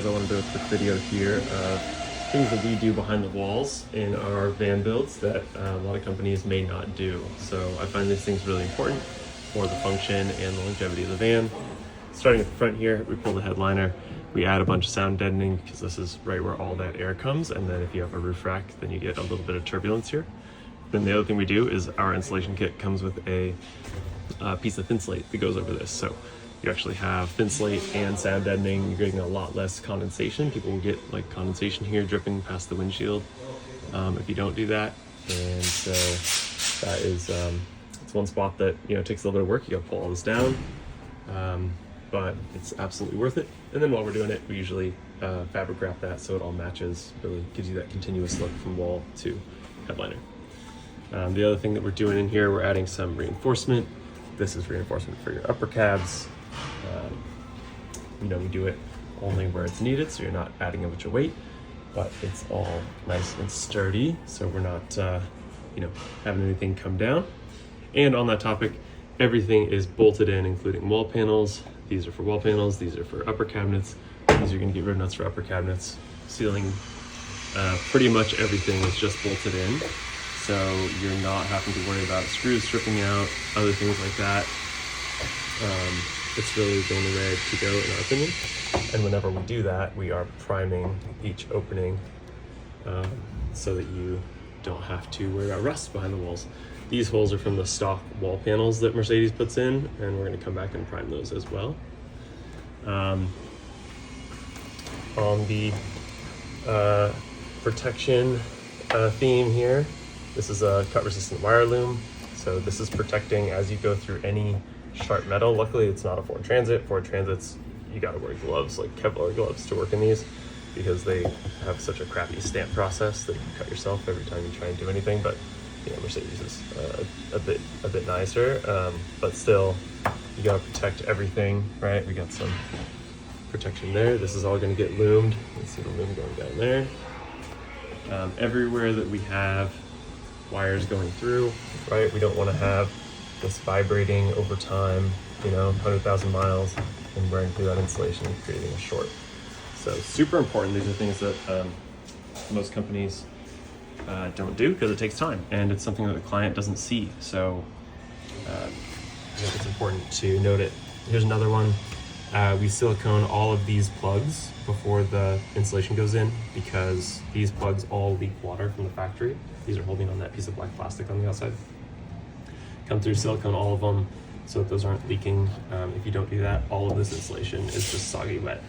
I want to do a quick video here of things that we do behind the walls in our van builds that a lot of companies may not do. So I find these things really important for the function and the longevity of the van. Starting at the front here, we pull the headliner, we add a bunch of sound deadening because this is right where all that air comes, and then if you have a roof rack, then you get a little bit of turbulence here. Then the other thing we do is our insulation kit comes with a piece of thin slate that goes over this. So you actually have thin slate and sound deadening. You're getting a lot less condensation. People will get like condensation here dripping past the windshield if you don't do that. And so that is it's one spot that takes a little bit of work. You got to pull all this down, but it's absolutely worth it. And then while we're doing it, we usually fabric wrap that so it all matches. Really gives you that continuous look from wall to headliner. The other thing that we're doing in here, we're adding some reinforcement. This is reinforcement for your upper cabs. We do it only where it's needed, so you're not adding a bunch of weight, but it's all nice and sturdy, so we're not having anything come down. And on that topic, everything is bolted in, including wall panels. These are for wall panels, these are for upper cabinets. These are going to get rib nuts for upper cabinets. Ceiling, pretty much everything is just bolted in, so you're not having to worry about screws stripping out, other things like that. It's really the only way to go, in our opinion. And whenever we do that, we are priming each opening so that you don't have to worry about rust behind the walls. These holes are from the stock wall panels that Mercedes puts in, and we're going to come back and prime those as well. On the protection theme here, this is a cut-resistant wire loom. So this is protecting as you go through any sharp metal. Luckily, it's not a Ford Transit. Ford Transits, you gotta wear gloves, like Kevlar gloves, to work in these because they have such a crappy stamp process that you cut yourself every time you try and do anything. But Mercedes is a bit nicer, but still, you gotta protect everything, right? We got some protection there. This is all gonna get loomed. You can see the loom going down there. Everywhere that we have wires going through, right? We don't want to have this vibrating over time, 100,000 miles and wearing through that insulation, creating a short. So super important. These are things that most companies don't do because it takes time, and it's something that the client doesn't see. So I think it's important to note it. Here's another one. We silicone all of these plugs before the insulation goes in because these plugs all leak water from the factory. These are holding on that piece of black plastic on the outside. Come through, silicone all of them so that those aren't leaking. If you don't do that, all of this insulation is just soggy wet.